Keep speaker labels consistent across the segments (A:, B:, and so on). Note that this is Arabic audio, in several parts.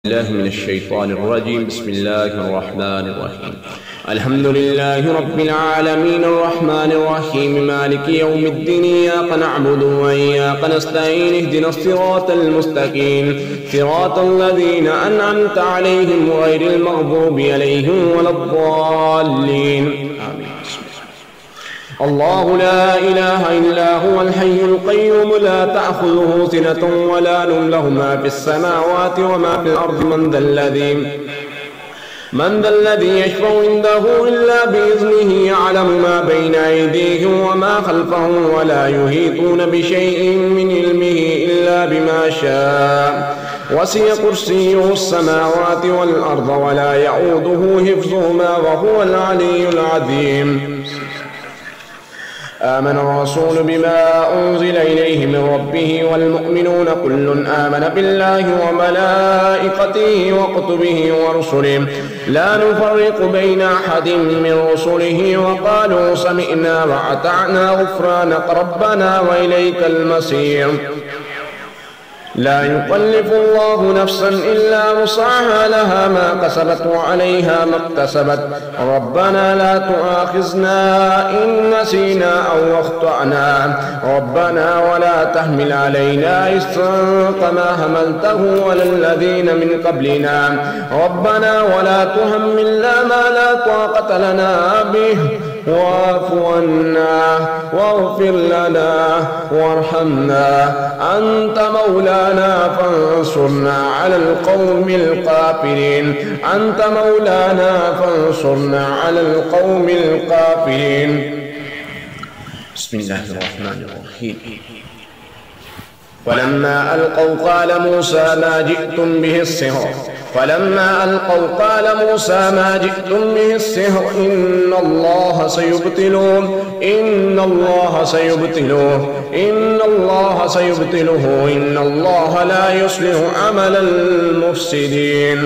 A: الله من الشيطان الرجيم. بسم الله الرحمن الرحيم. الحمد لله رب العالمين الرحمن الرحيم مالك يوم الدين. إياك نعبد وإياك نستعين. اهدنا الصراط المستقيم صراط الذين أنعمت عليهم غير المغضوب عليهم ولا الضالين. آمين. الله لا إله إلا هو الحي القيوم لا تأخذه سنة ولا نوم له ما في السماوات وما في الأرض من ذا الذي يشفع عنده إلا بإذنه يعلم ما بين أيديهم وما خلفهم ولا يحيطون بشيء من علمه إلا بما شاء وسع كرسيه السماوات والأرض ولا يؤوده حفظهما وهو العلي العظيم. آمن الرسول بما أنزل إليه من ربه والمؤمنون كل آمن بالله وملائكته وكتبه ورسله لا نفرق بين أحد من رسله وقالوا سمعنا وأطعنا غفرانك ربنا وإليك المصير. لا يكلف الله نفسا إلا وسعها لها ما كسبت وعليها ما اكتسبت ربنا لا تؤاخذنا إن نسينا أو أخطأنا ربنا ولا تحمل علينا إصرا كما حملته على الذين من قبلنا ربنا ولا تحملنا ما لا طاقة لنا به واعف عنا واغفر لنا وارحمنا أنت مولانا فانصرنا على القوم الكافرين. أنت مولانا فانصرنا على القوم الكافرين. بسم الله الرحمن الرحيم. فلما ألقوا قال موسى ما جئتم به السحر إن الله سيبطله إن الله لا يصلح عمل المفسدين.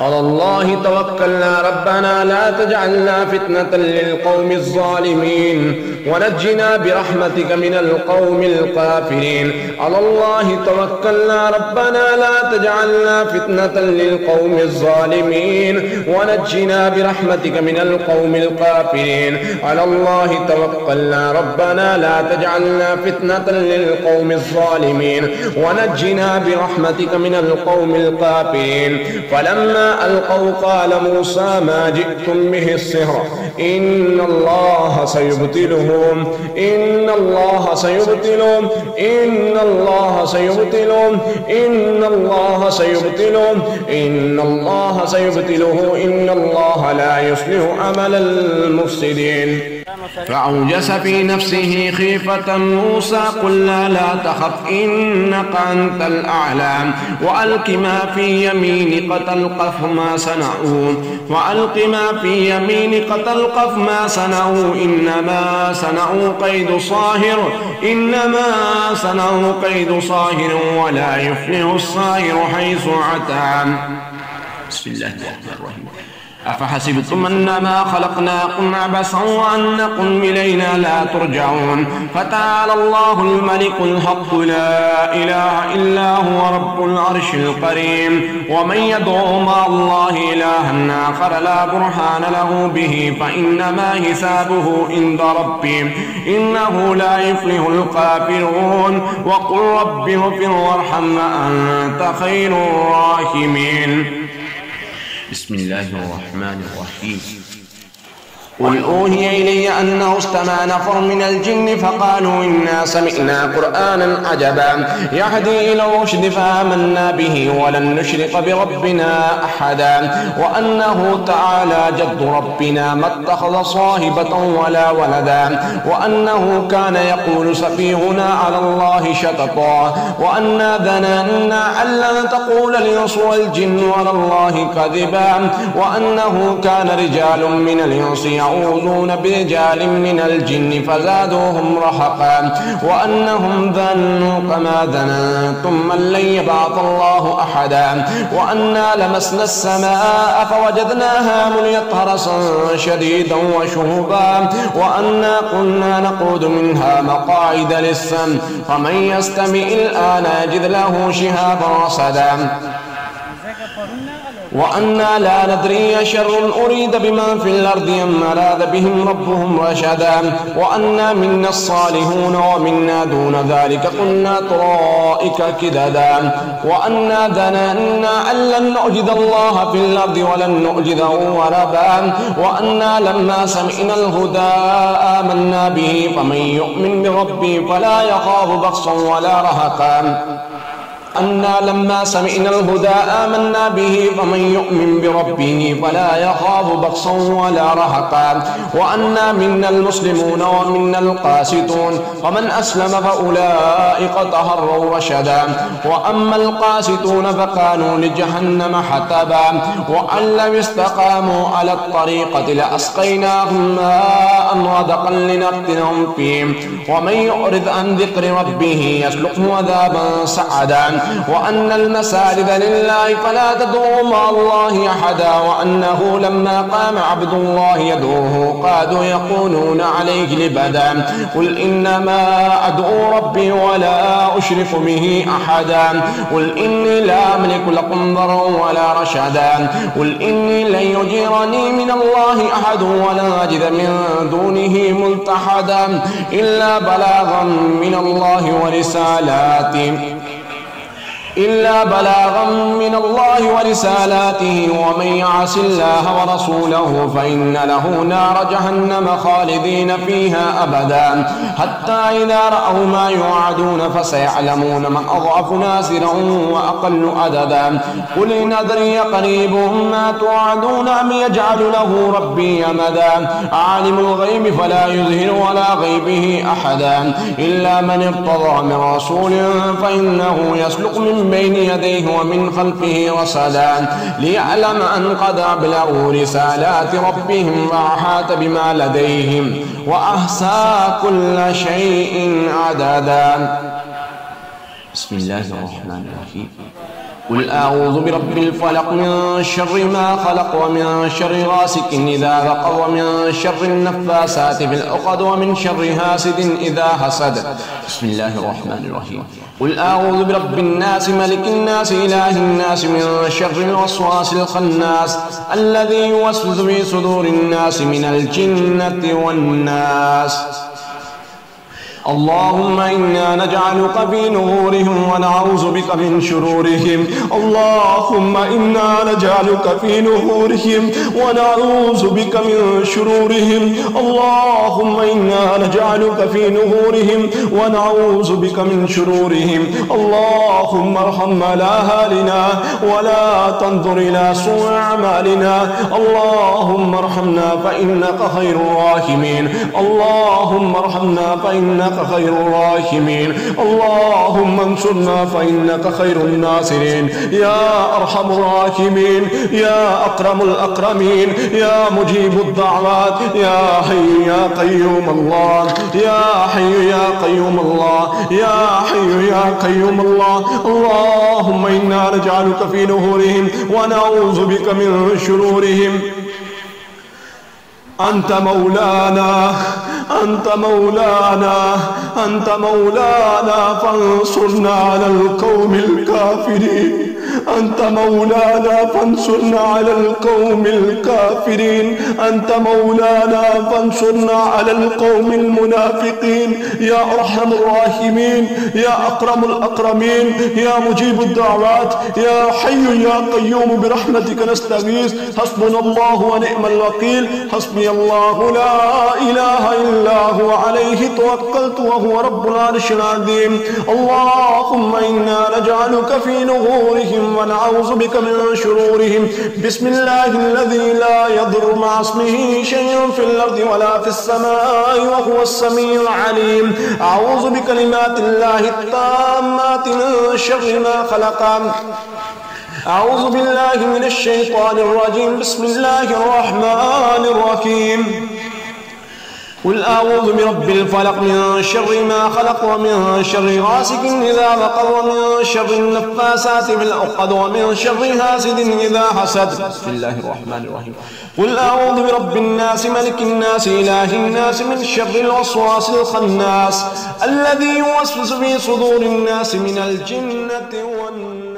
A: على الله توكلنا ربنا لا تجعلنا فتنة للقوم الظالمين ونجنا برحمتك من القوم الكافرين. على الله توكلنا ربنا لا تجعلنا فتنة للقوم الظالمين ونجنا برحمتك من القوم الكافرين. على الله توكلنا ربنا لا تجعلنا فتنة للقوم الظالمين ونجنا برحمتك من القوم الكافرين. فلما ألقوا قال موسى ما جئتم به السحر إن الله سيبطله إن الله سيبطله إن الله سيبطله إن الله سيبطله إن الله سيبطله إن الله لا يصلح عمل المفسدين. فأوجس في نفسه خيفة موسى قلنا لا تخف إنك أنت الأعلى وألق ما في يمينك تلقف ما صنعوا ما صنعوا إنما صنعوا كيد صاهر ولا يفلح الصاهر حيث أتى. بسم الله الرحمن الرحيم. أفحسبتم أنما خلقناكم عبثا وأنكم إلينا لا ترجعون فتعالى الله الملك الحق لا إله إلا هو رب العرش الكريم. ومن يدعو مع الله إلها آخر لا برهان له به فإنما حسابه عند ربه إنه لا يفلح الكافرون. وقل رب اغفر وارحم وأنت خير الراحمين. بسم الله الرحمن الرحيم. قل أوحي إلي أنه استمع نفر من الجن فقالوا إنا سمعنا قرآنا عجبا يهدي إلى الرشد فآمنا به ولن نشرك بربنا أحدا وأنه تعالى جد ربنا ما اتخذ صاحبة ولا ولدا وأنه كان يقول سفيهنا على الله شططا وأنا ظننا أن لن تقول الإنس والجن على الله كذبا وأنه كان رجال من الإنس يعوذون برجال من الجن فزادوهم رهقا وأنهم ظنوا كما ظننتم أن لن يبعث الله أحدا وأنا لمسنا السماء فوجدناها مليت حرسا شديدا وشهبا وأنا كنا نقعد منها مقاعد للسمع فمن يستمع الآن يجد له شهابا رصدا وأنا لا ندري شر أريد بمن في الأرض أم أراد بهم ربهم رشدا وأنا منا الصالحون ومنا دون ذلك كنا طرائق كددا وأنا ظننا أن لن نعجز الله في الأرض ولن نعجزه هربا وأنا لما سمعنا الهدى آمنا به فمن يؤمن بربه فلا يخاف بخسا ولا رهقا أنا لما سمعنا الهدى آمنا به فمن يؤمن بربه فلا يخاف بخسا ولا رهقا وأنا منا المسلمون ومنا القاسطون ومن أسلم فأولئك تهروا رشدا وأما القاسطون فكانوا لجهنم حطبا وأن لم استقاموا على الطريقة لأسقيناهم ماء غدقا لنفتنهم فيه ومن يعرض عن ذكر ربه يسلكه عذابا سعدا وأن المساجد لله فلا تدعوا مع الله أحدا وأنه لما قام عبد الله يدعوه قادوا يكونون عليه لبدا قل إنما أدعو ربي ولا أشرك به أحدا قل إني لا أملك لكم ضرا ولا رشدا قل إني لن يجيرني من الله أحد ولا أجد من دونه ملتحدا إلا بلاغا من الله ورسالاته ومن يعص الله ورسوله فإن له نار جهنم خالدين فيها أبدا حتى إذا رأوا ما يوعدون فسيعلمون من أضعف ناصرا وأقل عددا قل إن أدري قريب ما توعدون أم يجعل له ربي أمدا عالم الغيب فلا يظهر على غيبه أحدا إلا من ارتضى من رسول فإنه يسلك من بين يديه ومن خلفه رصدا ليعلم أن قد أبلغوا رسالات ربهم وأحاط بما لديهم وأحصى كل شيء عددا. بسم الله الرحمن الرحيم. قل أعوذ برب الفلق من شر ما خلق ومن شر غاسق إذا وقب ومن شر النفاثات في العقد ومن شر حاسد إذا حسد. بسم الله الرحمن الرحيم. قل أعوذ برب الناس ملك الناس إله الناس من شر الوسواس الخناس الذي يوسوس في صدور الناس من الجنة والناس. اللهم إنا نجعلك في نورهم ونعوذ بك من شرورهم. اللهم إنا نجعلك في نورهم ونعوذ بك من شرورهم. اللهم إنا نجعلك في نورهم ونعوذ بك من شرورهم. اللهم ارحم على أهلنا ولا تنظر إلى سوء أعمالنا. اللهم ارحمنا فإنك خير الراحمين. اللهم ارحمنا فإنك خير الراحمين. اللهم انصرنا فإنك خير الناصرين. يا أرحم الراحمين يا أكرم الأكرمين يا مجيب الدعوات يا حي يا قيوم الله يا حي يا قيوم الله يا حي يا قيوم الله. اللهم إنا نجعلك في نهورهم ونعوذ بك من شرورهم. أنت مولانا أنت مولانا أنت مولانا فانصرنا على القوم الكافرين. أنت مولانا فانصرنا على القوم الكافرين. أنت مولانا فانصرنا على القوم المنافقين. يا أرحم الراحمين يا أكرم الأكرمين يا مجيب الدعوات يا حي يا قيوم برحمتك نستغيث. حسبنا الله ونعم الوكيل. حسبي الله لا إله إلا هو عليه توكلت وهو رب العرش العظيم. اللهم إنا نجعلك في نغورهم ونعوذ بك من شرورهم. بسم الله الذي لا يضر مع اسمه شيء في الأرض ولا في السماء وهو السميع العليم. أعوذ بكلمات الله التامات من شر ما خلق. أعوذ بالله من الشيطان الرجيم. بسم الله الرحمن الرحيم. قل أعوذ برب الفلق من شر ما خلق ومن شر غاسق إذا وقب ومن شر النفاثات في العقد ومن شر حاسد إذا حسد. بسم الله الرحمن الرحيم. قل أعوذ برب الناس ملك الناس إله الناس من شر الوسواس الخناس الذي يوسوس في صدور الناس من الجنة والناس.